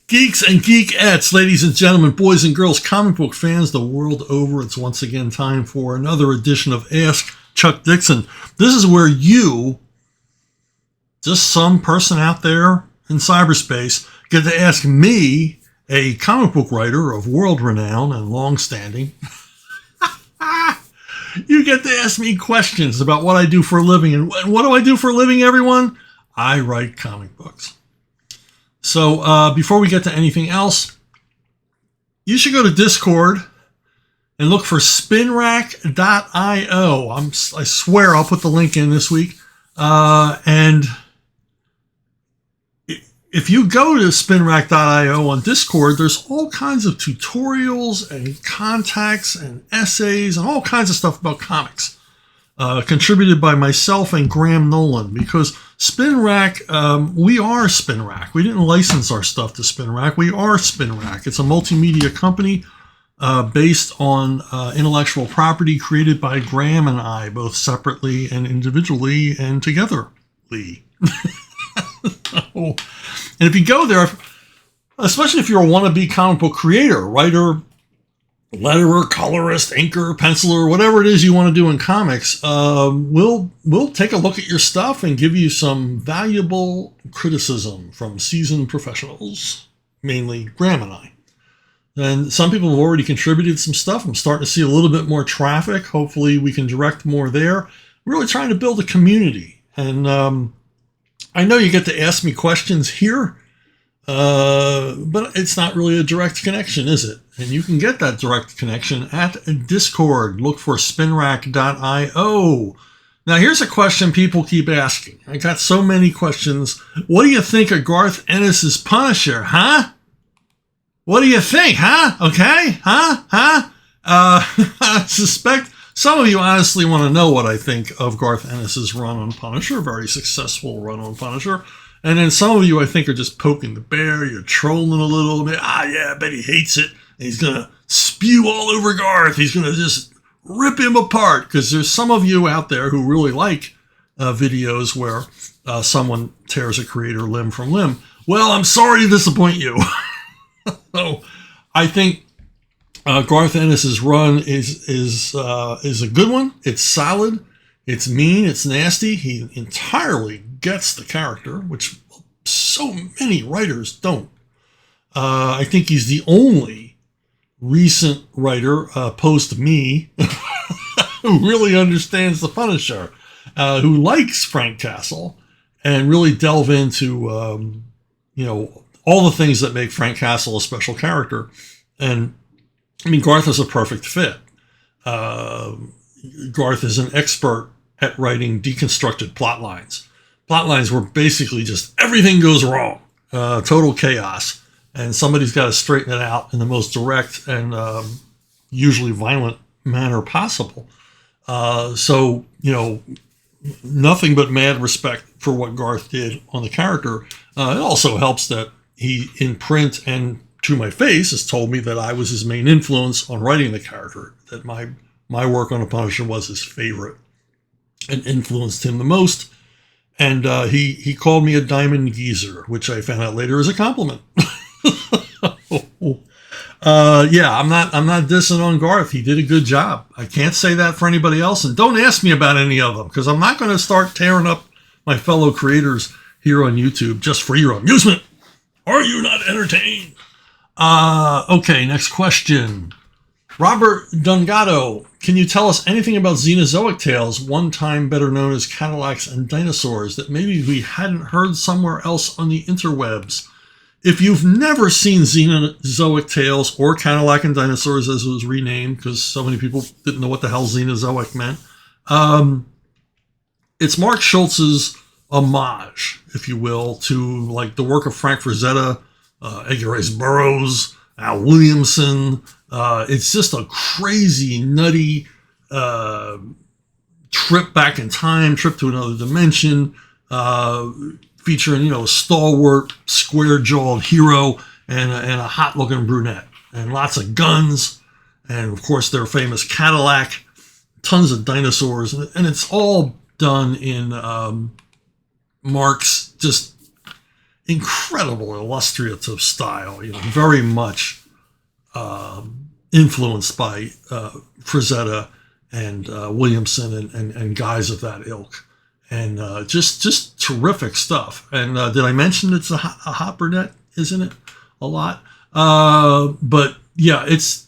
Geeks and geekettes, ladies and gentlemen, boys and girls, comic book fans the world over, it's once again time for another edition of Ask Chuck Dixon. This is where you, just some person out there in cyberspace, get to ask me, a comic book writer of world renown and long-standing. You get to ask me questions about what I do for a living. And what do I do for a living, everyone? I write comic books. So before we get to anything else, you should go to Discord and look for spinrack.io. I swear I'll put the link in this week. And if you go to spinrack.io on Discord, there's all kinds of tutorials and contacts and essays and all kinds of stuff about comics. Contributed by myself and Graham Nolan, because SpinRack, we are SpinRack. We didn't license our stuff to SpinRack. We are SpinRack. It's a multimedia company based on intellectual property created by Graham and I, both separately and individually and togetherly. And if you go there, especially if you're a wannabe comic book creator, writer, letterer, colorist, inker, penciler, whatever it is you want to do in comics, we'll take a look at your stuff and give you some valuable criticism from seasoned professionals, mainly Graham and I. And some people have already contributed some stuff. I'm starting to see a little bit more traffic. Hopefully we can direct more there. We're really trying to build a community. And I know you get to ask me questions here, but it's not really a direct connection, is it? And you can get that direct connection at Discord. Look for spinrack.io. Now, here's a question people keep asking. I got so many questions. What do you think of Garth Ennis' Punisher, huh? What do you think, huh? Okay, huh? I suspect some of you honestly want to know what I think of Garth Ennis' run on Punisher, very successful run on Punisher. And then some of you, I think, are just poking the bear. You're trolling a little bit. Yeah, I bet he hates it. And he's going to spew all over Garth. He's going to just rip him apart. Because there's some of you out there who really like videos where someone tears a creator limb from limb. Well, I'm sorry to disappoint you. So I think Garth Ennis' run is a good one. It's solid. It's mean. It's nasty. He entirely gets the character, which so many writers don't. I think he's the only recent writer, post me, who really understands the Punisher, who likes Frank Castle, and really delve into all the things that make Frank Castle a special character. And I mean, Garth is a perfect fit. Garth is an expert at writing deconstructed plot lines. Plot lines where basically just everything goes wrong, total chaos, and somebody's got to straighten it out in the most direct and usually violent manner possible. So, nothing but mad respect for what Garth did on the character. It also helps that he, in print and to my face, has told me that I was his main influence on writing the character, that my work on The Punisher was his favorite and influenced him the most. And he called me a diamond geezer, which I found out later is a compliment. I'm not dissing on Garth. He did a good job. I can't say that for anybody else. And don't ask me about any of them, because I'm not going to start tearing up my fellow creators here on YouTube just for your amusement. Are you not entertained? Okay, next question. Robert Dungato, can you tell us anything about Xenazoic Tales, one time better known as Cadillacs and Dinosaurs, that maybe we hadn't heard somewhere else on the interwebs? If you've never seen Xenazoic Tales, or Cadillac and Dinosaurs as it was renamed, because so many people didn't know what the hell Xenazoic meant, it's Mark Schultz's homage, if you will, to like the work of Frank Frazetta, Edgar Rice Burroughs, Al Williamson. It's just a crazy, nutty trip back in time, trip to another dimension, featuring, a stalwart, square-jawed hero and a hot-looking brunette, and lots of guns, and of course their famous Cadillac, tons of dinosaurs, and it's all done in Mark's just incredible illustrative style, very much influenced by Frazetta and Williamson and guys of that ilk. And just terrific stuff. And did I mention it's a hot brunette, isn't it? A lot. But yeah, it's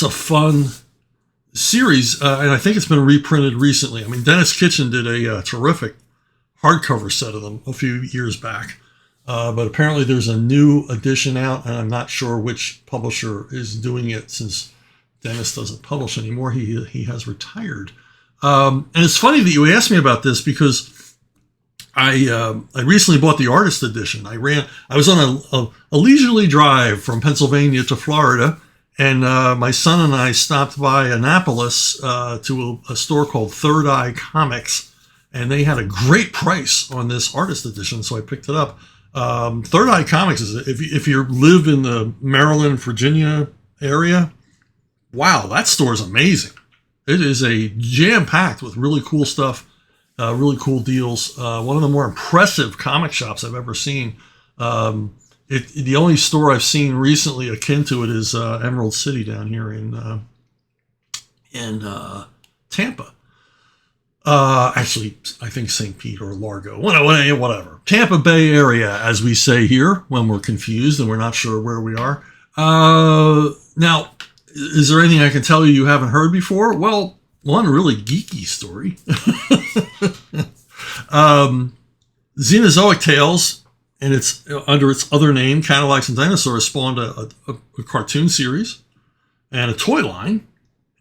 a fun series, and I think it's been reprinted recently. I mean, Dennis Kitchen did a terrific hardcover set of them a few years back, but apparently there's a new edition out, and I'm not sure which publisher is doing it, since Dennis doesn't publish anymore. He has retired. And it's funny that you asked me about this, because I recently bought the artist edition. I was on a leisurely drive from Pennsylvania to Florida, and my son and I stopped by Annapolis to a store called Third Eye Comics, and they had a great price on this artist edition, so I picked it up. Third Eye Comics is, if you live in the Maryland, Virginia area, wow, that store is amazing. It is a jam-packed with really cool stuff, really cool deals. One of the more impressive comic shops I've ever seen. The only store I've seen recently akin to it is Emerald City down here in Tampa. Actually, I think St. Pete or Largo, whatever. Tampa Bay area, as we say here when we're confused and we're not sure where we are. Now, is there anything I can tell you haven't heard before? Well, one really geeky story. Xenazoic Tales, and it's under its other name, Cadillacs and Dinosaurs, spawned a cartoon series and a toy line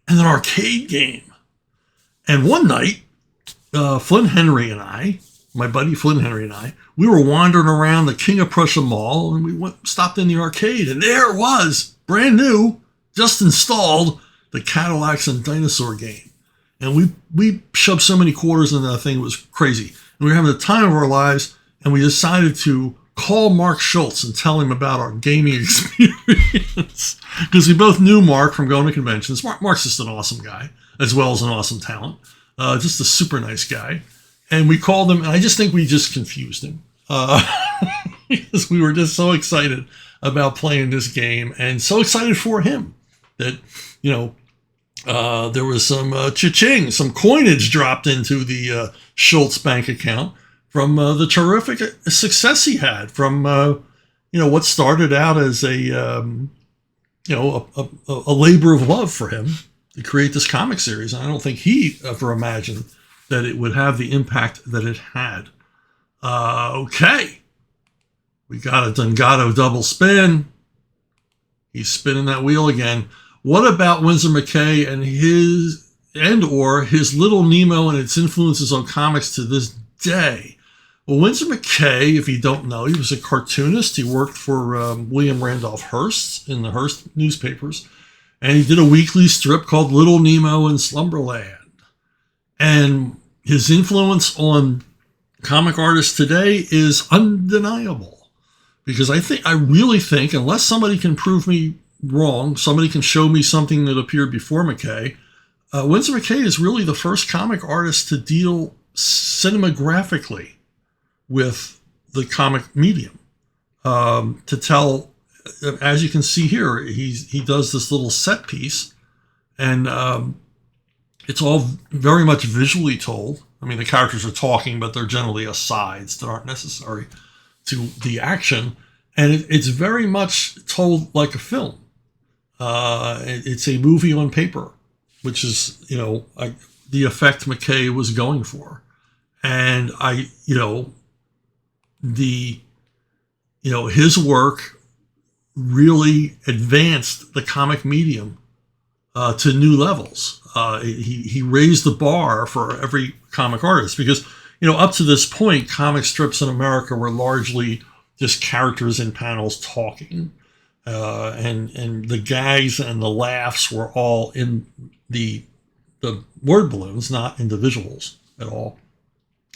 and an arcade game. And one night, Flynn Henry and I, my buddy Flynn Henry and I, we were wandering around the King of Prussia Mall, and we stopped in the arcade, and there it was, brand new, just installed, the Cadillacs and Dinosaur game. And we shoved so many quarters into that thing, it was crazy. And we were having the time of our lives, and we decided to call Mark Schultz and tell him about our gaming experience. Because we both knew Mark from going to conventions. Mark's just an awesome guy, as well as an awesome talent. Just a super nice guy. And we called him, and I just think we just confused him. Because we were just so excited about playing this game, and so excited for him that, there was some cha-ching, some coinage dropped into the Schultz bank account from the terrific success he had from, what started out as a labor of love for him to create this comic series. And I don't think he ever imagined that it would have the impact that it had. Okay. We got a Dungato double spin. He's spinning that wheel again. What about Windsor McKay and his Little Nemo and its influences on comics to this day? Well, Windsor McKay, if you don't know, he was a cartoonist. He worked for William Randolph Hearst in the Hearst newspapers. And he did a weekly strip called Little Nemo in Slumberland. And his influence on comic artists today is undeniable. Because I really think, unless somebody can prove me wrong, somebody can show me something that appeared before McKay, Windsor McKay is really the first comic artist to deal cinemagraphically with the comic medium. To tell, as you can see here, he does this little set piece, and it's all very much visually told. I mean, the characters are talking, but they're generally asides that aren't necessary to the action, and it's very much told like a film. It's a movie on paper, which is, the effect McKay was going for. And his work really advanced the comic medium to new levels. He raised the bar for every comic artist, because, up to this point, comic strips in America were largely just characters in panels talking. And the gags and the laughs were all in the word balloons, not in the visuals at all.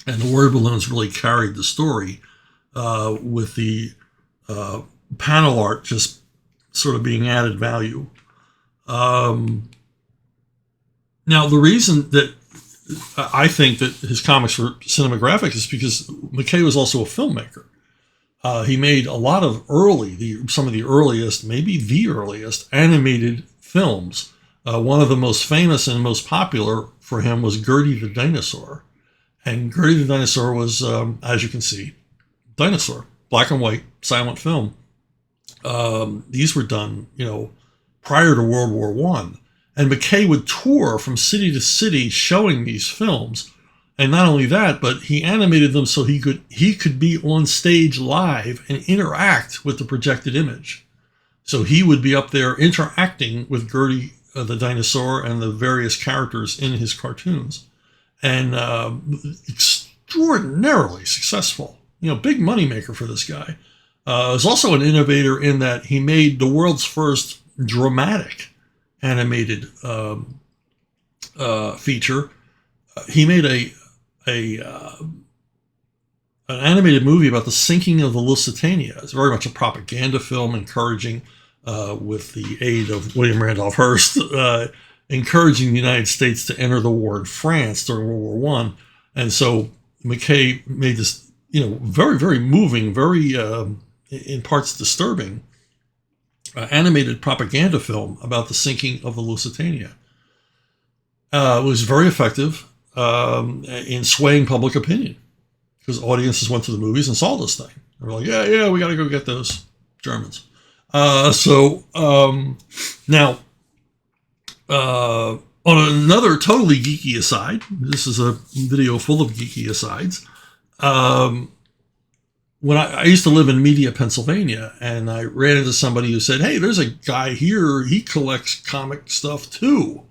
And the word balloons really carried the story, with the panel art just sort of being added value. Now, the reason that I think that his comics were cinematographic is because McKay was also a filmmaker. He made a lot of some of the earliest, maybe the earliest animated films. One of the most famous and most popular for him was Gertie the Dinosaur. And Gertie the Dinosaur was, as you can see, dinosaur, black and white, silent film. These were done, prior to World War I. And McKay would tour from city to city showing these films. And not only that, but he animated them so he could be on stage live and interact with the projected image. So he would be up there interacting with Gertie the Dinosaur and the various characters in his cartoons. And extraordinarily successful. Big moneymaker for this guy. Was also an innovator in that he made the world's first dramatic animated feature. He made an animated movie about the sinking of the Lusitania. It's very much a propaganda film, encouraging, with the aid of William Randolph Hearst, encouraging the United States to enter the war in France during World War I. And so McKay made this, very, very moving, very, in parts disturbing, animated propaganda film about the sinking of the Lusitania. It was very effective in swaying public opinion because audiences went to the movies and saw this thing. They were like, yeah, we got to go get those Germans. Now, on another totally geeky aside, this is a video full of geeky asides. When I used to live in Media, Pennsylvania, and I ran into somebody who said, hey, there's a guy here, he collects comic stuff too.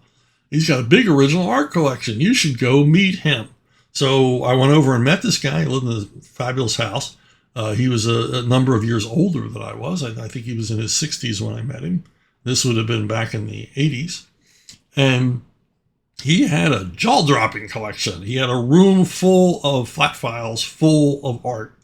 He's got a big original art collection. You should go meet him. So I went over and met this guy. He lived in a fabulous house. He was a number of years older than I was. I think he was in his 60s when I met him. This would have been back in the 80s. And he had a jaw-dropping collection. He had a room full of flat files, full of art.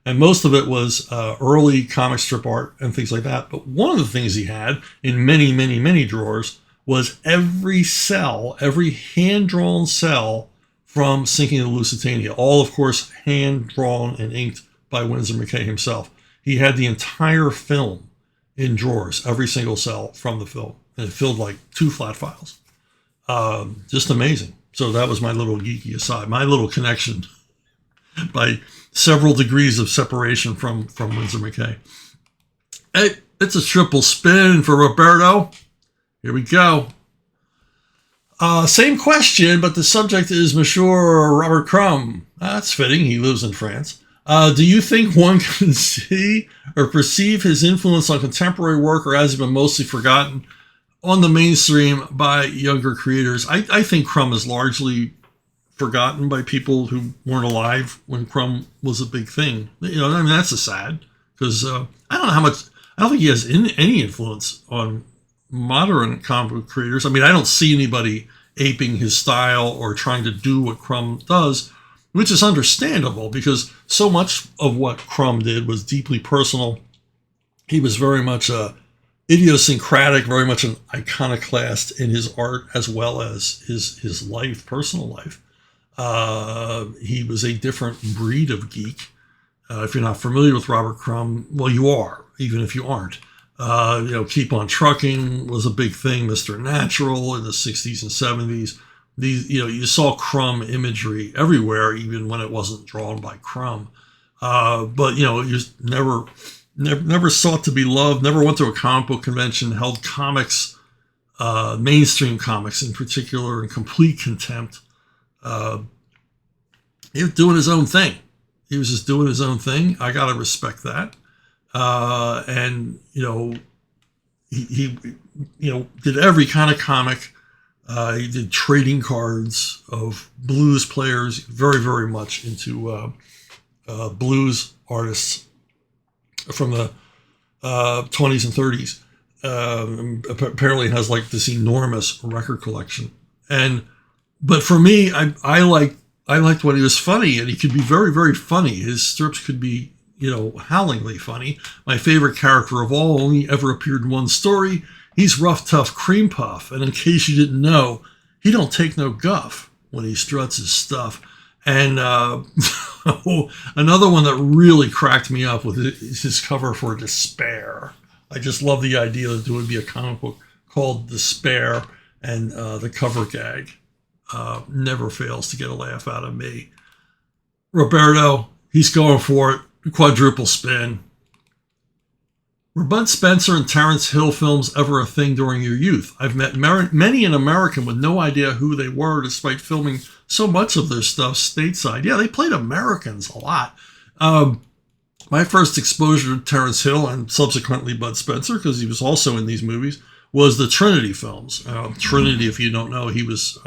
And most of it was early comic strip art and things like that. But one of the things he had in many, many, many drawers was every cell, every hand-drawn cell from Sinking of the Lusitania. All, of course, hand-drawn and inked by Windsor McKay himself. He had the entire film in drawers, every single cell from the film. And it filled like 2 flat files. Just amazing. So that was my little geeky aside, my little connection by several degrees of separation from Windsor McKay. Hey, it's a triple spin for Roberto. Here we go. Same question, but the subject is Monsieur Robert Crum. That's fitting. He lives in France. Do you think one can see or perceive his influence on contemporary work, or has he been mostly forgotten on the mainstream by younger creators? I think Crum is largely forgotten by people who weren't alive when Crum was a big thing. That's a sad, because I don't know how much. I don't think he has any influence on modern comic book creators. I don't see anybody aping his style or trying to do what Crum does, which is understandable because so much of what Crum did was deeply personal. He was very much idiosyncratic, very much an iconoclast in his art as well as his life, personal life. He was a different breed of geek. If you're not familiar with Robert Crum, well, you are, even if you aren't. Keep on Trucking was a big thing. Mr. Natural in the 60s and 70s. You saw Crum imagery everywhere, even when it wasn't drawn by Crum. But you just never sought to be loved, never went to a comic book convention, held comics, mainstream comics in particular, in complete contempt. He was doing his own thing. He was just doing his own thing. I got to respect that. He did every kind of comic. He did trading cards of blues players, very, very much into blues artists from the 20s and 30s. Apparently has like this enormous record collection. But for me, I liked when he was funny, and he could be very, very funny. His strips could be, howlingly funny. My favorite character of all only ever appeared in one story. He's Rough Tough Cream Puff, and in case you didn't know, he don't take no guff. when he struts his stuff. And another one that really cracked me up is his cover for Despair. I just love the idea that there would be a comic book called Despair, and the cover gag never fails to get a laugh out of me. Roberto, he's going for it. Quadruple spin. Were Bud Spencer and Terence Hill films ever a thing during your youth? I've met many an American with no idea who they were, despite filming so much of their stuff stateside. Yeah, they played Americans a lot. My first exposure to Terence Hill, and subsequently Bud Spencer, because he was also in these movies, was the Trinity films. Trinity, if you don't know, he was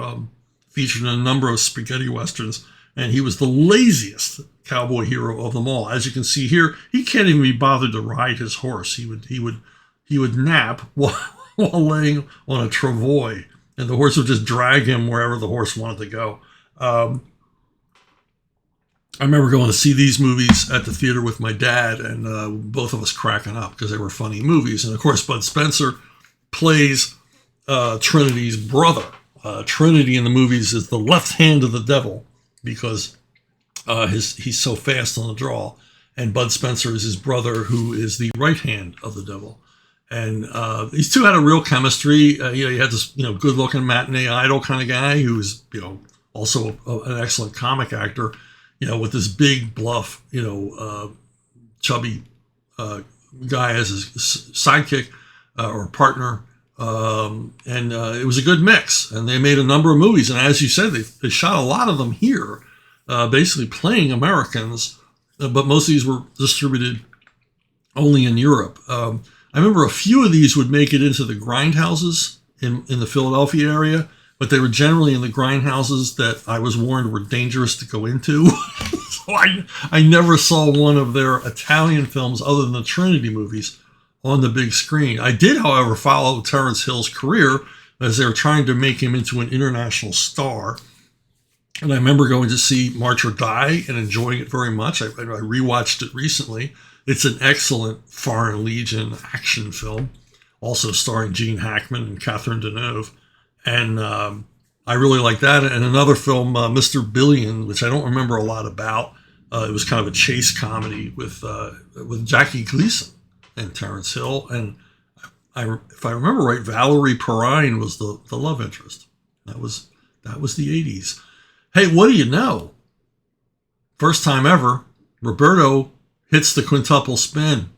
featured in a number of spaghetti westerns, and he was the laziest cowboy hero of them all. As you can see here, he can't even be bothered to ride his horse. He would nap while laying on a travois, and the horse would just drag him wherever the horse wanted to go. I remember going to see these movies at the theater with my dad, and both of us cracking up because they were funny movies. And of course, Bud Spencer plays Trinity's brother. Trinity in the movies is the left hand of the devil because he's so fast on the draw, and Bud Spencer is his brother, who is the right hand of the devil. And these two had a real chemistry. You had this good-looking matinee idol kind of guy who was also an excellent comic actor. With this big bluff chubby guy as his sidekick or partner. And it was a good mix, and they made a number of movies. And as you said, they shot a lot of them here, basically playing Americans, but most of these were distributed only in Europe. I remember a few of these would make it into the grindhouses in the Philadelphia area, but they were generally in the grindhouses that I was warned were dangerous to go into. So I never saw one of their Italian films other than the Trinity movies on the big screen. I did, however, follow Terence Hill's career as they were trying to make him into an international star. And I remember going to see March or Die and enjoying it very much. I rewatched it recently. It's an excellent Foreign Legion action film, also starring Gene Hackman and Catherine Deneuve. And I really like that. And another film, Mr. Billion, which I don't remember a lot about. It was kind of a chase comedy with Jackie Gleason and Terence Hill. And if I remember right, Valerie Perrine was the love interest. That was the 80s. Hey, what do you know? First time ever, Roberto hits the quintuple spin.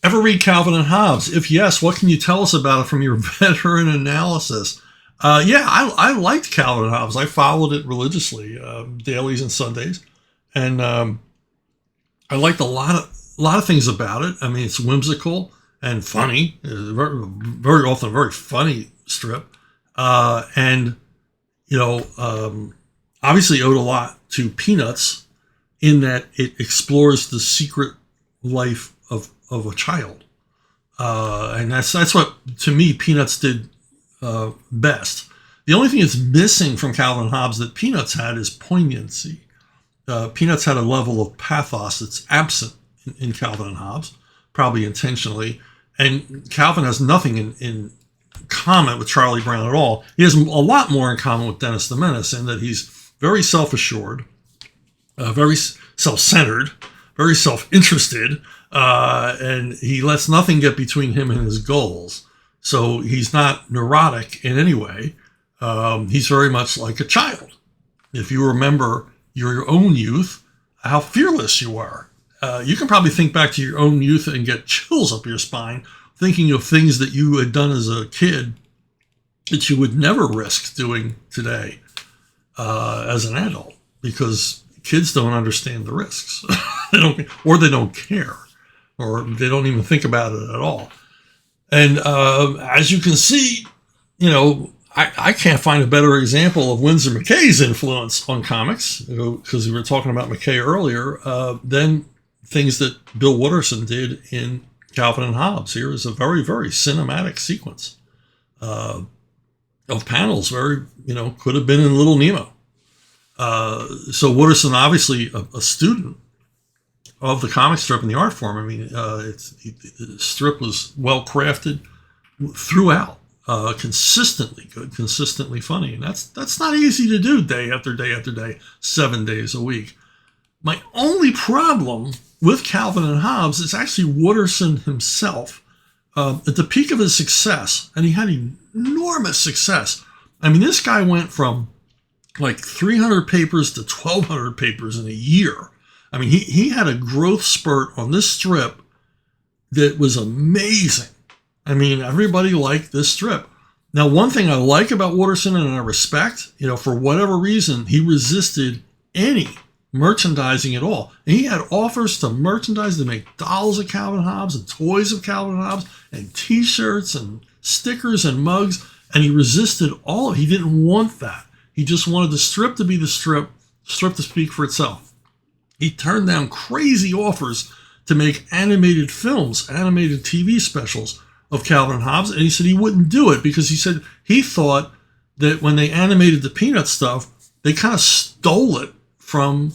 Ever read Calvin and Hobbes? If yes, what can you tell us about it from your veteran analysis? I liked Calvin and Hobbes. I followed it religiously, dailies and Sundays, and I liked a lot of things about it. I mean, it's whimsical and funny. Very, very often a very funny strip, and obviously owed a lot to Peanuts in that it explores the secret life of a child, and that's what, to me, Peanuts did best. The only thing that's missing from Calvin and Hobbes that Peanuts had is poignancy. Peanuts had a level of pathos that's absent in Calvin and Hobbes, probably intentionally, and Calvin has nothing in common with Charlie Brown at all. He has a lot more in common with Dennis the Menace in that he's very self-assured, very self-centered, very self-interested, and he lets nothing get between him and his goals. So he's not neurotic in any way. He's very much like a child. If you remember your own youth, how fearless you were. You can probably think back to your own youth and get chills up your spine, thinking of things that you had done as a kid that you would never risk doing today as an adult, because kids don't understand the risks. They don't care, or they don't even think about it at all. And as you can see, I can't find a better example of Windsor McKay's influence on comics, because we were talking about McKay earlier, than things that Bill Wooderson did in Calvin and Hobbes. Here is a very, very cinematic sequence of panels, could have been in Little Nemo. So Wooderson, obviously a student of the comic strip and the art form. I mean, the strip was well crafted throughout. consistently good, consistently funny. And that's not easy to do day after day after day, 7 days a week. My only problem with Calvin and Hobbes is actually Watterson himself. At the peak of his success, and he had enormous success. I mean, this guy went from like 300 papers to 1,200 papers in a year. I mean, he had a growth spurt on this strip that was amazing. I mean, everybody liked this strip. Now, one thing I like about Watterson and I respect, for whatever reason, he resisted any merchandising at all. And he had offers to merchandise to make dolls of Calvin Hobbes and toys of Calvin Hobbes and t-shirts and stickers and mugs. And he resisted all of it. He didn't want that. He just wanted the strip to be the strip to speak for itself. He turned down crazy offers to make animated films, animated TV specials of Calvin Hobbes. And he said he wouldn't do it because he said he thought that when they animated the Peanut stuff, they kind of stole it from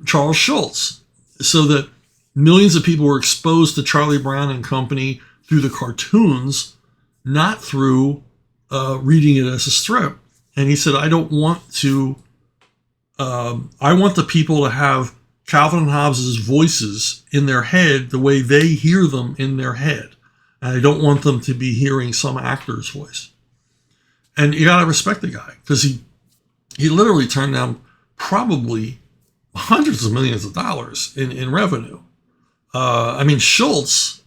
Charles Schulz, so that millions of people were exposed to Charlie Brown and company through the cartoons, not through reading it as a strip. And he said, I don't want to, I want the people to have Calvin and Hobbes's voices in their head the way they hear them in their head. And I don't want them to be hearing some actor's voice. And you got to respect the guy, because he literally turned down probably hundreds of millions of dollars in revenue. I mean, Schulz,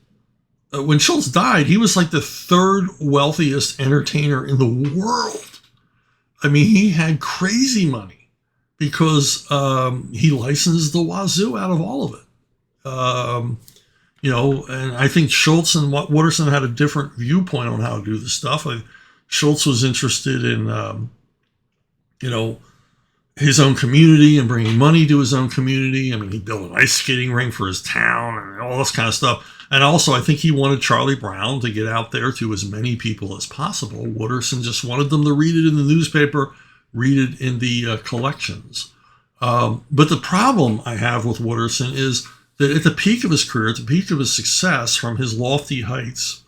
when Schulz died, he was like the third wealthiest entertainer in the world. I mean, he had crazy money because he licensed the wazoo out of all of it. And I think Schulz and Watterson had a different viewpoint on how to do this stuff. Schulz was interested in, his own community and bringing money to his own community. I mean, he built an ice skating rink for his town and all this kind of stuff. And also, I think he wanted Charlie Brown to get out there to as many people as possible. Watterson just wanted them to read it in the newspaper, read it in the collections. But the problem I have with Watterson is that at the peak of his career, at the peak of his success from his lofty heights,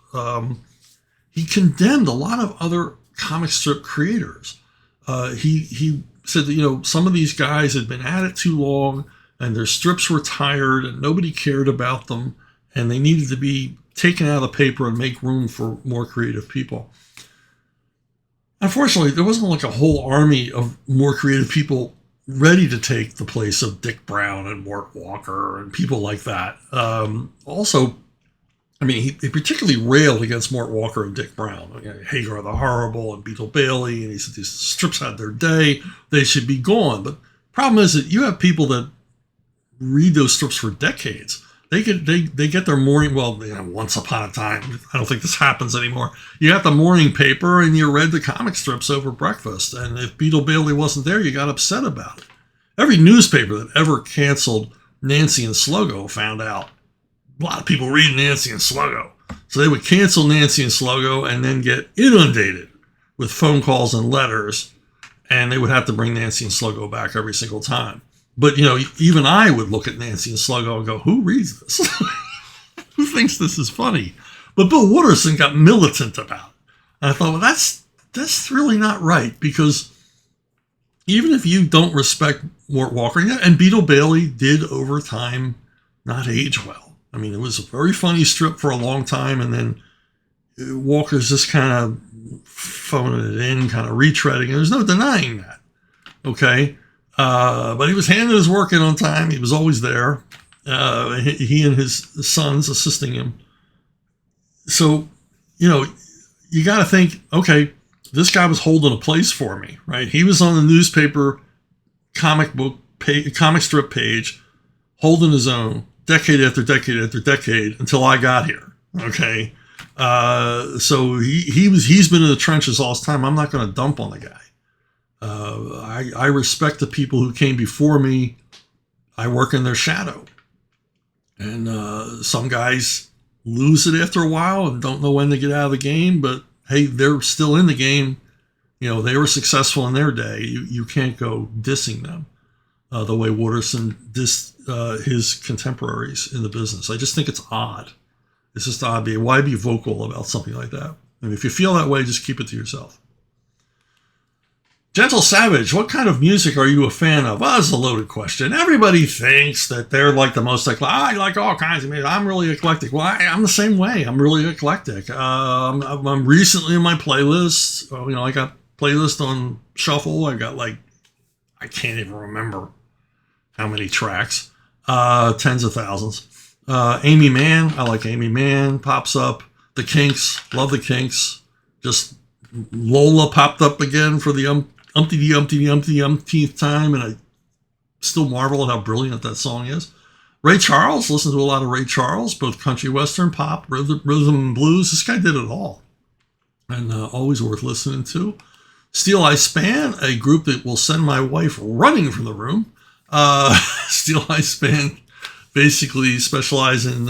he condemned a lot of other comic strip creators. He said that, some of these guys had been at it too long and their strips were tired and nobody cared about them and they needed to be taken out of the paper and make room for more creative people. Unfortunately, there wasn't like a whole army of more creative people ready to take the place of Dick Brown and Mort Walker and people like that. Also, I mean, he particularly railed against Mort Walker and Dick Brown. Hagar the Horrible and Beetle Bailey. And he said these strips had their day. They should be gone. But the problem is that you have people that read those strips for decades. They get their morning, once upon a time. I don't think this happens anymore. You got the morning paper and you read the comic strips over breakfast. And if Beetle Bailey wasn't there, you got upset about it. Every newspaper that ever canceled Nancy and Sluggo found out. A lot of people read Nancy and Sluggo. So they would cancel Nancy and Sluggo and then get inundated with phone calls and letters. And they would have to bring Nancy and Sluggo back every single time. But, even I would look at Nancy and Sluggo and go, who reads this? Who thinks this is funny? But Bill Watterson got militant about it. And I thought, well, that's really not right. Because even if you don't respect Mort Walker, and Beetle Bailey did over time not age well. I mean, it was a very funny strip for a long time, and then Walker's just kind of phoning it in, kind of retreading, and there's no denying that, okay? But he was handing his work in on time. He was always there. He and his sons assisting him. So, you got to think, okay, this guy was holding a place for me, right? He was on the newspaper comic strip page, holding his own, decade after decade after decade until I got here. Okay. So he's been in the trenches all this time. I'm not going to dump on the guy. I respect the people who came before me. I work in their shadow. And some guys lose it after a while and don't know when to get out of the game, but hey, they're still in the game. They were successful in their day. You can't go dissing them. The way Watterson dissed his contemporaries in the business. I just think it's odd. It's just odd. Why be vocal about something like that? And if you feel that way, just keep it to yourself. Gentle Savage, what kind of music are you a fan of? Well, that's a loaded question. Everybody thinks that they're like the most eclectic. I like all kinds of music. I'm really eclectic. Well, I'm the same way. I'm really eclectic. I'm recently in my playlist. I got playlist on shuffle. I got I can't even remember how many tracks. Tens of thousands. Amy Mann, I like Amy Mann. Pops up. The Kinks, love the Kinks. Just Lola popped up again for the umpteenth time, and I still marvel at how brilliant that song is. Ray Charles, listen to a lot of Ray Charles, both country, western, pop, rhythm and blues. This guy did it all, and always worth listening to. Steel Eye Span, a group that will send my wife running from the room. Steel Eye Span basically specialize in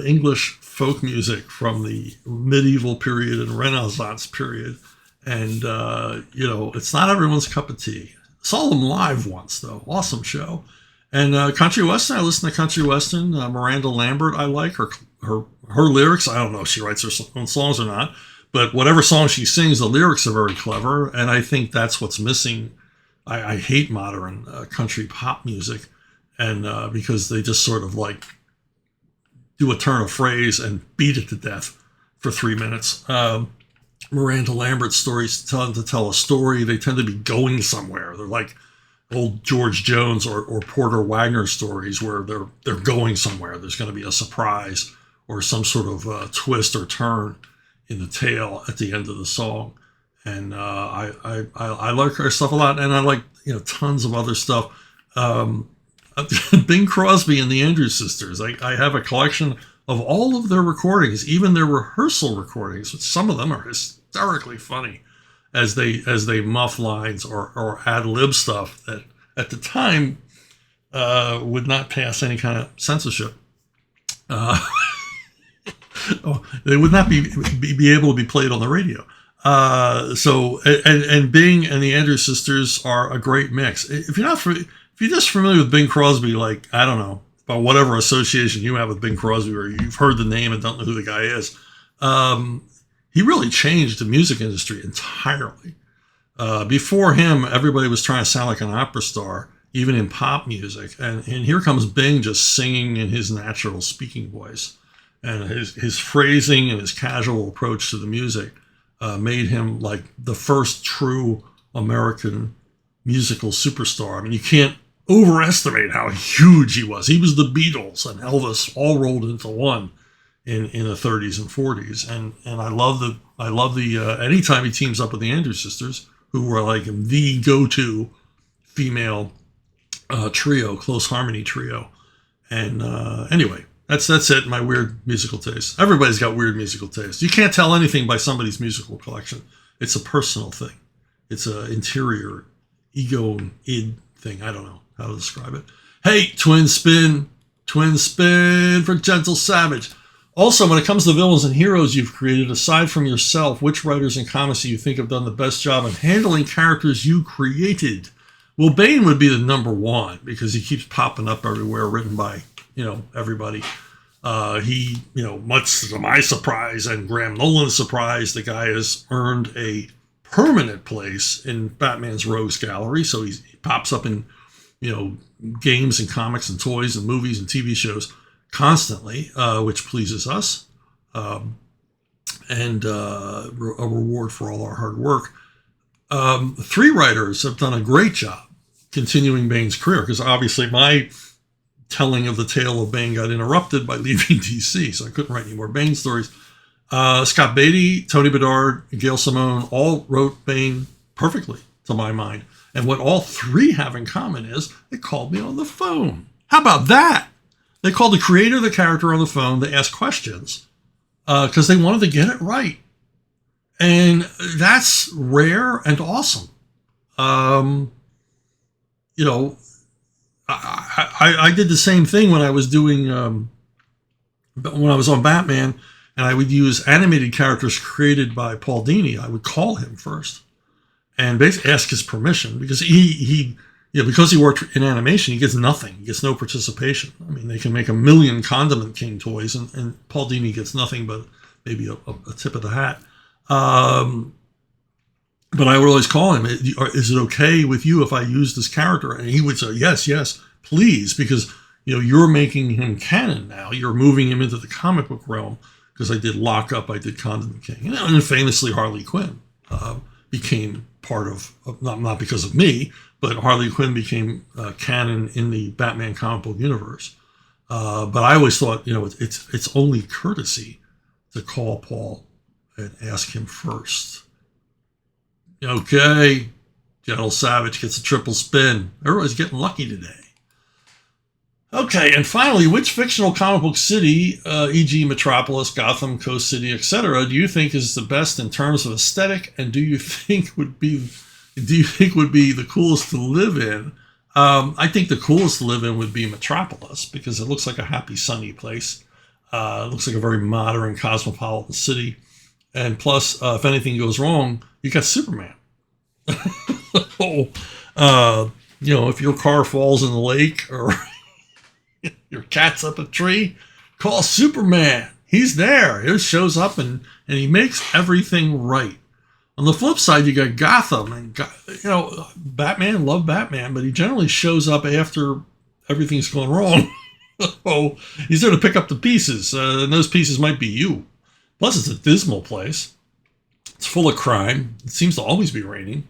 English folk music from the medieval period and Renaissance period. And, it's not everyone's cup of tea. Saw them live once, though. Awesome show. And country western, I listen to country western. Miranda Lambert, I like her lyrics. I don't know if she writes her own songs or not, but whatever song she sings, the lyrics are very clever. And I think that's what's missing. I hate modern country pop music, and because they just sort of do a turn of phrase and beat it to death for 3 minutes. Miranda Lambert's stories tend to tell a story. They tend to be going somewhere. They're like old George Jones or Porter Wagner stories where they're going somewhere. There's going to be a surprise or some sort of twist or turn in the tale at the end of the song. And I like her stuff a lot, and I like tons of other stuff. Bing Crosby and the Andrews Sisters. I have a collection of all of their recordings, even their rehearsal recordings, which some of them are hysterically funny as they muff lines or ad lib stuff that at the time would not pass any kind of censorship. They would not be able to be played on the radio. So Bing and the Andrews Sisters are a great mix. If you're just familiar with Bing Crosby, I don't know, about whatever association you have with Bing Crosby, or you've heard the name and don't know who the guy is, he really changed the music industry entirely. Before him, everybody was trying to sound like an opera star, even in pop music. And here comes Bing just singing in his natural speaking voice. And his phrasing and his casual approach to the music made him like the first true American musical superstar. I mean, you can't overestimate how huge he was. He was the Beatles and Elvis all rolled into one in the 30s and 40s. And I love the anytime he teams up with the Andrews Sisters, who were like the go-to female trio, close harmony trio. And anyway, that's it. My weird musical taste. Everybody's got weird musical taste. You can't tell anything by somebody's musical collection. It's a personal thing. It's an interior ego id thing. I don't know how to describe it. Hey, twin spin for Gentle Savage. Also, when it comes to villains and heroes you've created, aside from yourself, which writers and comics do you think have done the best job in handling characters you created? Well, Bane would be the number one because he keeps popping up everywhere, written by, everybody. He, much to my surprise and Graham Nolan's surprise, the guy has earned a permanent place in Batman's Rogues Gallery. So he pops up in, games and comics and toys and movies and TV shows constantly, which pleases us, and a reward for all our hard work. 3 writers have done a great job continuing Bane's career, because obviously my telling of the tale of Bane got interrupted by leaving DC, so I couldn't write any more Bane stories. Scott Beatty, Tony Bedard, Gail Simone all wrote Bane perfectly, to my mind. And what all 3 have in common is they called me on the phone. How about that? They called the creator of the character on the phone. They asked questions because they wanted to get it right. And that's rare and awesome. I did the same thing when I was doing, when I was on Batman, and I would use animated characters created by Paul Dini. I would call him first and basically ask his permission, because because he worked in animation, he gets nothing. He gets no participation. I mean, they can make 1 million Condiment King toys, and Paul Dini gets nothing but maybe a tip of the hat. But I would always call him, is it okay with you if I use this character? And he would say, yes, yes, please, because you're making him canon now. You're moving him into the comic book realm, because I did Lock Up, I did Condom King, and famously Harley Quinn became part of not because of me, but Harley Quinn became canon in the Batman comic book universe. But I always thought, it's only courtesy to call Paul and ask him first. Okay, Gentle Savage gets a triple spin. Everybody's getting lucky today. Okay, and finally, which fictional comic book city, e.g. Metropolis, Gotham, Coast City, etc., do you think is the best in terms of aesthetic, and do you think would be the coolest to live in? I think the coolest to live in would be Metropolis, because it looks like a happy, sunny place. It looks like a very modern, cosmopolitan city. And plus, if anything goes wrong, you got Superman. If your car falls in the lake or your cat's up a tree, call Superman. He's there. He shows up and he makes everything right. On the flip side, you got Gotham, and Batman, love Batman, but he generally shows up after everything's gone wrong. Oh, he's there to pick up the pieces, and those pieces might be you. Plus, it's a dismal place. It's full of crime. It seems to always be raining.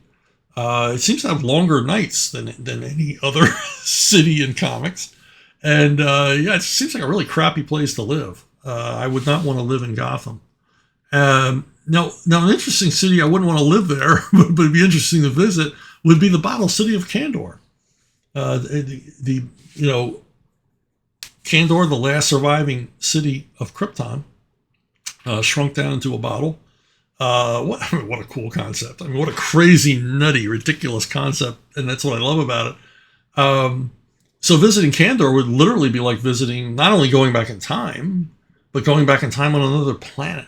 It seems to have longer nights than any other city in comics. And it seems like a really crappy place to live. I would not want to live in Gotham. Now, an interesting city I wouldn't want to live there, but it'd be interesting to visit, would be the bottle city of Kandor. Kandor, the last surviving city of Krypton, shrunk down into a bottle. What a cool concept. I mean, what a crazy, nutty, ridiculous concept. And that's what I love about it. So visiting Kandor would literally be like visiting, not only going back in time, but going back in time on another planet.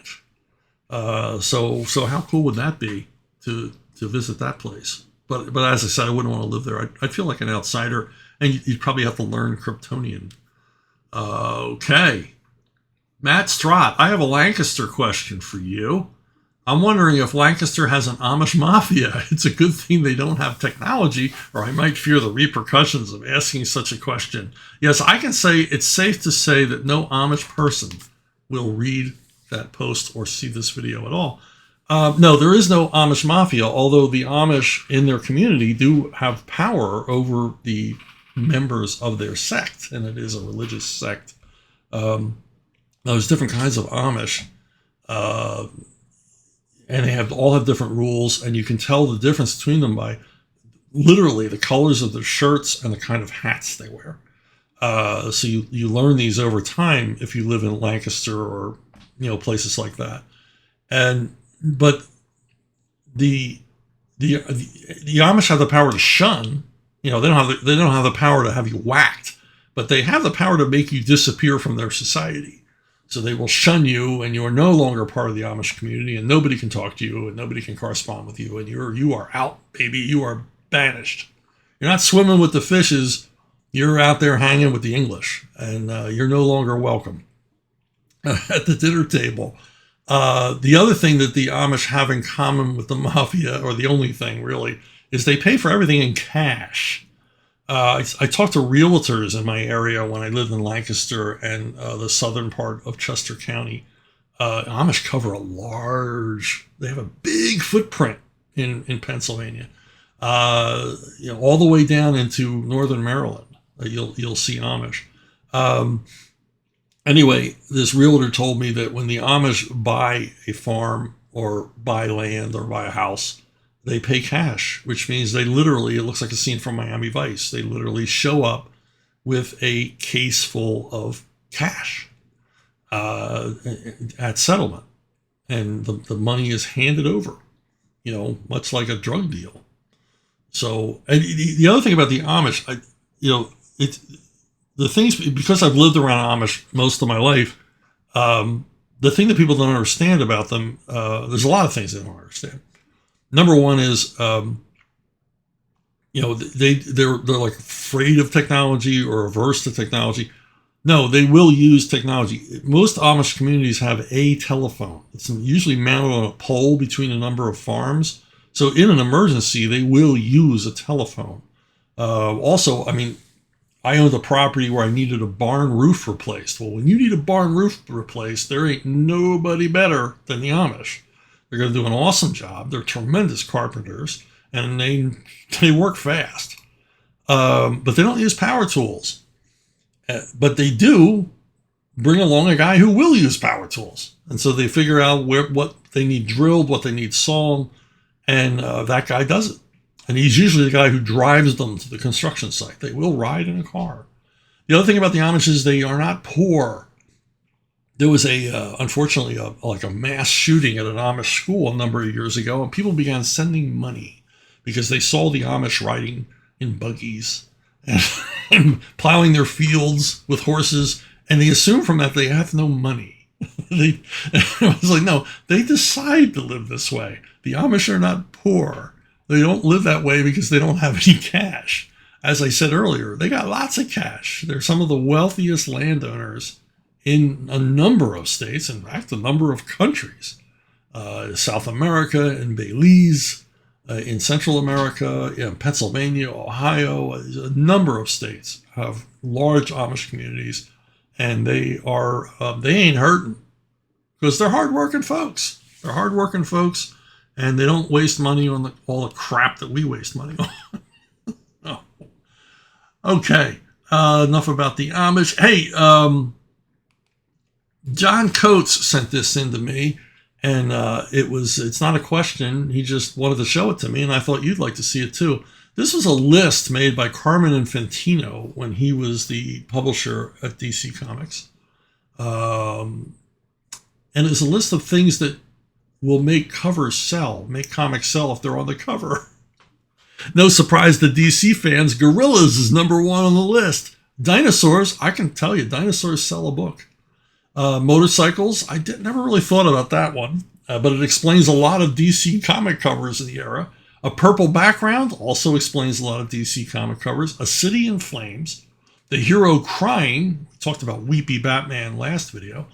So how cool would that be to visit that place? But as I said, I wouldn't want to live there. I'd feel like an outsider, and you'd probably have to learn Kryptonian. Okay. Matt Strott, I have a Lancaster question for you. I'm wondering if Lancaster has an Amish Mafia. It's a good thing they don't have technology, or I might fear the repercussions of asking such a question. Yes, I can say it's safe to say that no Amish person will read that post or see this video at all. No, there is no Amish Mafia, although the Amish in their community do have power over the members of their sect, and it is a religious sect. There's different kinds of Amish, and they all have different rules, and you can tell the difference between them by literally the colors of their shirts and the kind of hats they wear. So you learn these over time if you live in Lancaster or places like that. But the Amish have the power to shun. They don't have the power to have you whacked, but they have the power to make you disappear from their society. So they will shun you, and you are no longer part of the Amish community, and nobody can talk to you, and nobody can correspond with you, and you are out, baby. You are banished. You're not swimming with the fishes. You're out there hanging with the English, and you're no longer welcome at the dinner table. The other thing that the Amish have in common with the Mafia, or the only thing really, is they pay for everything in cash. I talked to realtors in my area when I lived in Lancaster and the southern part of Chester County. Amish cover they have a big footprint in Pennsylvania, all the way down into northern Maryland. You'll see Amish. Anyway, this realtor told me that when the Amish buy a farm or buy land or buy a house, they pay cash, which means they literally, it looks like a scene from Miami Vice, they literally show up with a case full of cash at settlement. And the money is handed over, much like a drug deal. So, and the other thing about the Amish, the things, because I've lived around Amish most of my life, the thing that people don't understand about them, there's a lot of things they don't understand. Number one is, they're like afraid of technology or averse to technology. No, they will use technology. Most Amish communities have a telephone. It's usually mounted on a pole between a number of farms. So in an emergency, they will use a telephone. Also, I mean, I owned a property where I needed a barn roof replaced. Well, when you need a barn roof replaced, there ain't nobody better than the Amish. They're going to do an awesome job. They're tremendous carpenters, and they work fast. But they don't use power tools. But they do bring along a guy who will use power tools. And so they figure out what they need drilled, what they need sawn, and that guy does it. And he's usually the guy who drives them to the construction site. They will ride in a car. The other thing about the Amish is they are not poor. There was unfortunately, a mass shooting at an Amish school a number of years ago, and people began sending money because they saw the Amish riding in buggies and plowing their fields with horses, and they assumed from that they have no money. I was like, no, they decide to live this way. The Amish are not poor. They don't live that way because they don't have any cash. As I said earlier, they got lots of cash. They're some of the wealthiest landowners in a number of states, in fact, a number of countries. South America and Belize, in Central America, in Pennsylvania, Ohio, a number of states have large Amish communities, and they ain't hurting because they're hardworking folks. They're hardworking folks, and they don't waste money on all the crap that we waste money on. Oh. Okay, enough about the Amish. Hey, John Coates sent this in to me, and it's not a question. He just wanted to show it to me, and I thought you'd like to see it too. This was a list made by Carmen Infantino when he was the publisher at DC Comics. And it's a list of things that will make covers sell, make comics sell if they're on the cover. No surprise to DC fans, gorillas is number one on the list. Dinosaurs, I can tell you, dinosaurs sell a book. Motorcycles, never really thought about that one, but it explains a lot of DC comic covers in the era. A purple background also explains a lot of DC comic covers. A city in flames. The hero crying. We talked about Weepy Batman last video.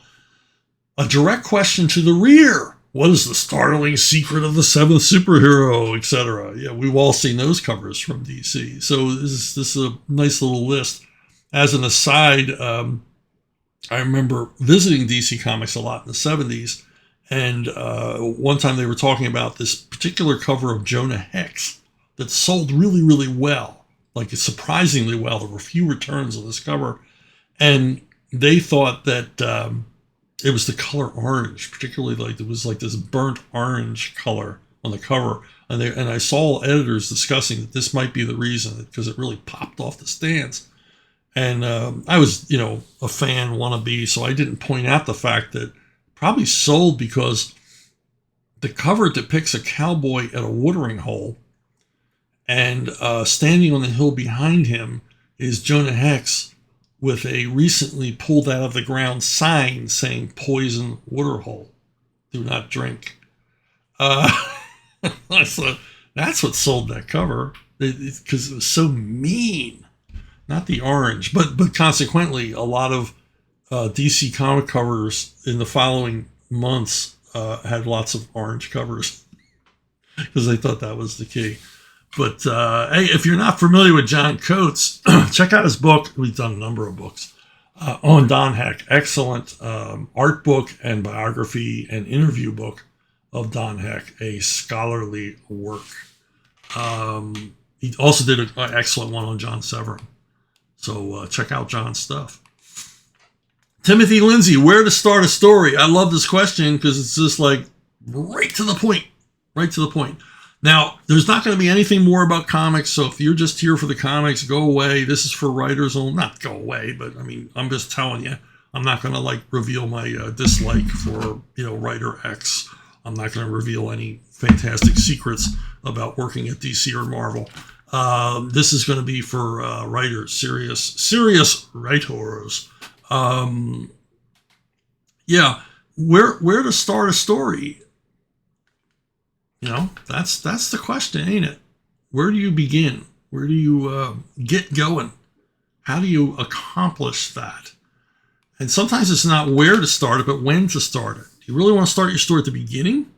A direct question to the rear. What is the startling secret of the seventh superhero, etc.? Yeah, we've all seen those covers from DC. So this is a nice little list. As an aside, I remember visiting DC Comics a lot in the 70s, and one time they were talking about this particular cover of Jonah Hex that sold really, really well, like surprisingly well. There were few returns on this cover, and they thought that it was the color orange, particularly like it was like this burnt orange color on the cover, and I saw editors discussing that this might be the reason because it really popped off the stands. And I was, a fan wannabe, so I didn't point out the fact that probably sold because the cover depicts a cowboy at a watering hole, and standing on the hill behind him is Jonah Hex with a recently pulled out of the ground sign saying "Poison water hole, do not drink." So that's what sold that cover, because it was so mean. Not the orange, but consequently, a lot of DC comic covers in the following months had lots of orange covers because they thought that was the key. But hey, if you're not familiar with John Coates, check out his book. We've done a number of books on Don Heck. Excellent art book and biography and interview book of Don Heck, a scholarly work. He also did an excellent one on John Severin. So check out John's stuff. Timothy Lindsay, where to start a story? I love this question because it's just like right to the point. Right to the point. Now, there's not going to be anything more about comics, so if you're just here for the comics, go away. This is for writers only. Not go away, but I mean, I'm just telling you. I'm not going to reveal my dislike for, writer X. I'm not going to reveal any fantastic secrets about working at DC or Marvel. This is going to be for writers, serious writers. Yeah, where to start a story? That's the question, ain't it? Where do you begin? Where do you get going? How do you accomplish that? And sometimes it's not where to start it, but when to start it. Do you really want to start your story at the beginning?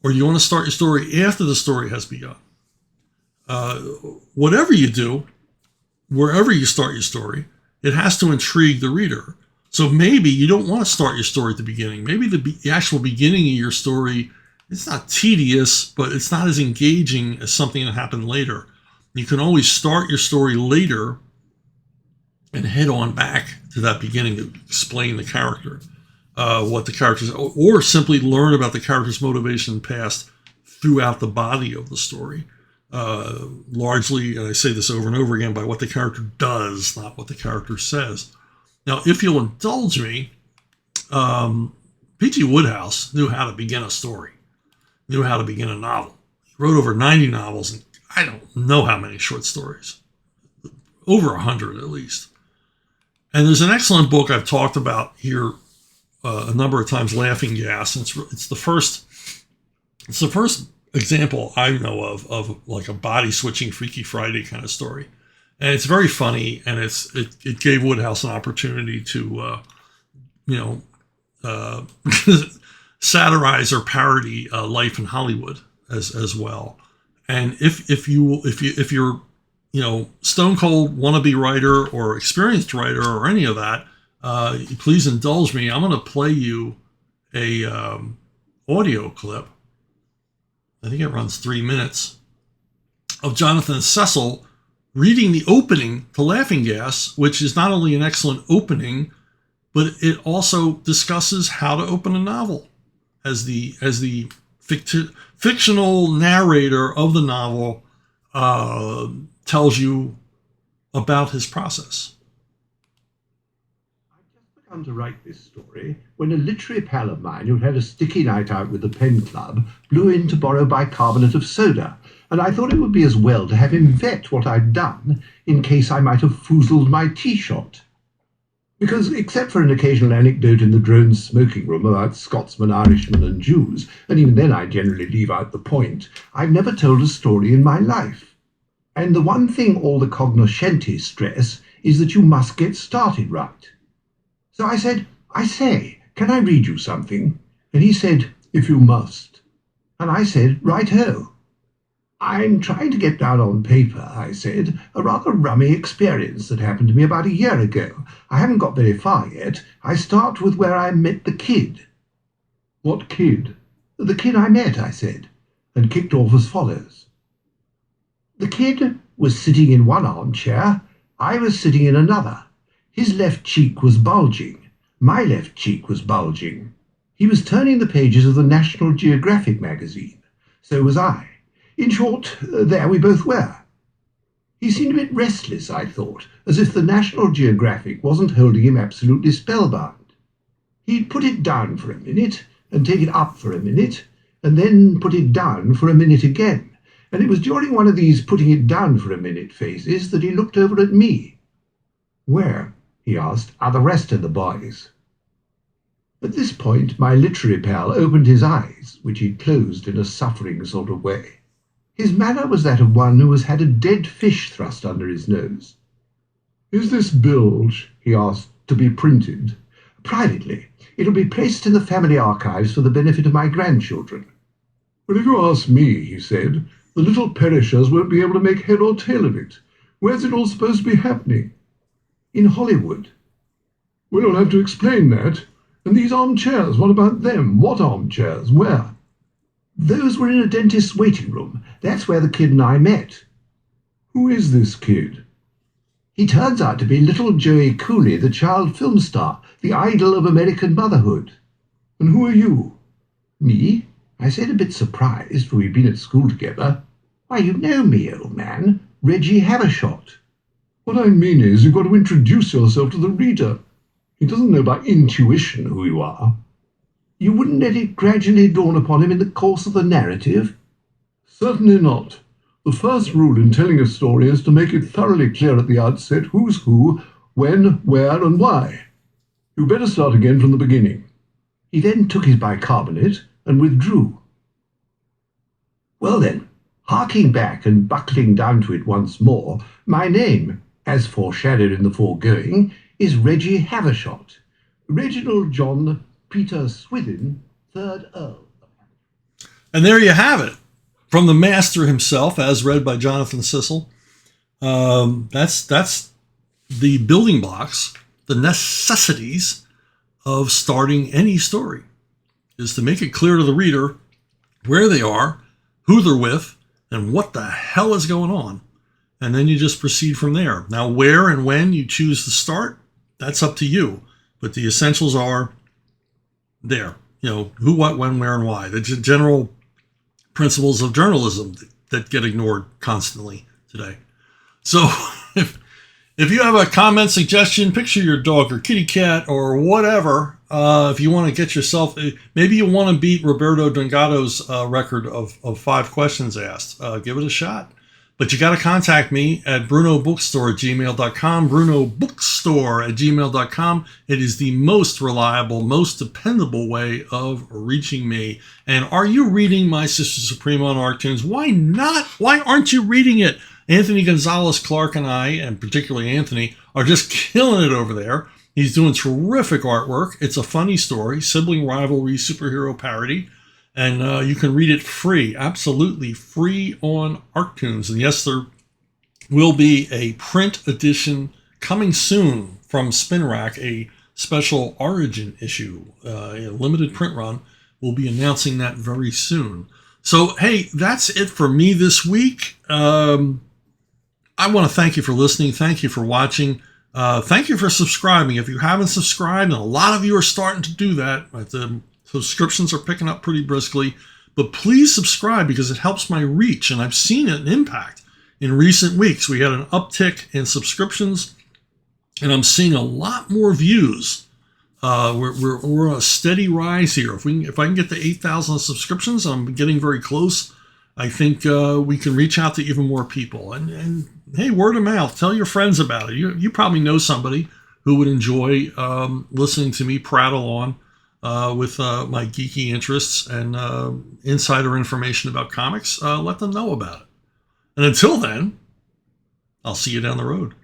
Or do you want to start your story after the story has begun? Whatever you do, wherever you start your story, it has to intrigue the reader. So maybe you don't want to start your story at the beginning. Maybe the actual beginning of your story, it's not tedious, but it's not as engaging as something that happened later. You can always start your story later and head on back to that beginning to explain the character, what the characters, or simply learn about the character's motivation and past throughout the body of the story. Largely, and I say this over and over again, by what the character does, not what the character says. Now, if you'll indulge me, P.G. Wodehouse knew how to begin a story, knew how to begin a novel. He wrote over 90 novels, and I don't know how many short stories, over 100 at least. And there's an excellent book I've talked about here a number of times, Laughing Gas. And it's the first example I know of like a body switching Freaky Friday kind of story. And it's very funny, and it gave Wodehouse an opportunity to satirize or parody life in Hollywood as well. And if you're stone cold wannabe writer or experienced writer or any of that, please indulge me. I'm going to play you a audio clip. I think it runs 3 minutes of Jonathan Cecil reading the opening to Laughing Gas, which is not only an excellent opening, but it also discusses how to open a novel as the fictional narrator of the novel tells you about his process. I'd just begun to write this story when a literary pal of mine who had a sticky night out with the pen club blew in to borrow bicarbonate of soda, and I thought it would be as well to have him vet what I'd done in case I might have foozled my tea shot. Because, except for an occasional anecdote in the drone's smoking room about Scotsmen, Irishmen and Jews, and even then I generally leave out the point, I've never told a story in my life. And the one thing all the cognoscenti stress is that you must get started right. So I said, I say, can I read you something? And he said, if you must. And I said, right-ho. I'm trying to get down on paper, I said, a rather rummy experience that happened to me about a year ago. I haven't got very far yet. I start with where I met the kid. What kid? The kid I met, I said, and kicked off as follows. The kid was sitting in one armchair. I was sitting in another. His left cheek was bulging. My left cheek was bulging. He was turning the pages of the National Geographic magazine. So was I. In short, there we both were. He seemed a bit restless, I thought, as if the National Geographic wasn't holding him absolutely spellbound. He'd put it down for a minute, and take it up for a minute, and then put it down for a minute again. And it was during one of these putting it down for a minute phases that he looked over at me. Where, he asked, are the rest of the boys? At this point, my literary pal opened his eyes, which he'd closed in a suffering sort of way. His manner was that of one who has had a dead fish thrust under his nose. Is this bilge, he asked, to be printed? Privately. It'll be placed in the family archives for the benefit of my grandchildren. Well, if you ask me, he said, the little perishers won't be able to make head or tail of it. Where's it all supposed to be happening? In Hollywood. Well, you'll have to explain that. And these armchairs, what about them? What armchairs? Where? Those were in a dentist's waiting room. That's where the kid and I met. Who is this kid? He turns out to be little Joey Cooley, the child film star, the idol of American motherhood. And who are you? Me? I said, a bit surprised, for we've been at school together. Why, you know me, old man. Reggie Havershot. What I mean is, you've got to introduce yourself to the reader. He doesn't know by intuition who you are. You wouldn't let it gradually dawn upon him in the course of the narrative? Certainly not. The first rule in telling a story is to make it thoroughly clear at the outset who's who, when, where, and why. You'd better start again from the beginning. He then took his bicarbonate and withdrew. Well then, harking back and buckling down to it once more, my name, as foreshadowed in the foregoing, is Reggie Havershot, Reginald John Peter Swithin, 3rd Earl. And there you have it, from the master himself, as read by Jonathan Sissel. That's the building blocks, the necessities of starting any story, is to make it clear to the reader where they are, who they're with, and what the hell is going on. And then you just proceed from there. Now, where and when you choose to start, that's up to you. But the essentials are there. You know, who, what, when, where, and why. The general principles of journalism that get ignored constantly today. So if you have a comment, suggestion, picture your dog or kitty cat or whatever, if you want to get yourself, maybe you want to beat Roberto Dengato's record of 5 questions asked, give it a shot. But you got to contact me at brunobookstore@gmail.com, brunobookstore@gmail.com. It is the most reliable, most dependable way of reaching me. And are you reading My Sister Suprema on Arctunes? Why not? Why aren't you reading it? Anthony Gonzalez Clark and I, and particularly Anthony, are just killing it over there. He's doing terrific artwork. It's a funny story, sibling rivalry, superhero parody. And you can read it free, absolutely free on Arctunes. And yes, there will be a print edition coming soon from Spin Rack, a special origin issue, a limited print run. We'll be announcing that very soon. So, hey, that's it for me this week. I want to thank you for listening. Thank you for watching. Thank you for subscribing. If you haven't subscribed, and a lot of you are starting to do that, the subscriptions are picking up pretty briskly, but please subscribe because it helps my reach, and I've seen an impact in recent weeks. We had an uptick in subscriptions, and I'm seeing a lot more views. We're on a steady rise here. If I can get to 8,000 subscriptions, I'm getting very close. I think we can reach out to even more people. And hey, word of mouth, tell your friends about it. You probably know somebody who would enjoy listening to me prattle on with my geeky interests and insider information about comics. Let them know about it. And until then, I'll see you down the road.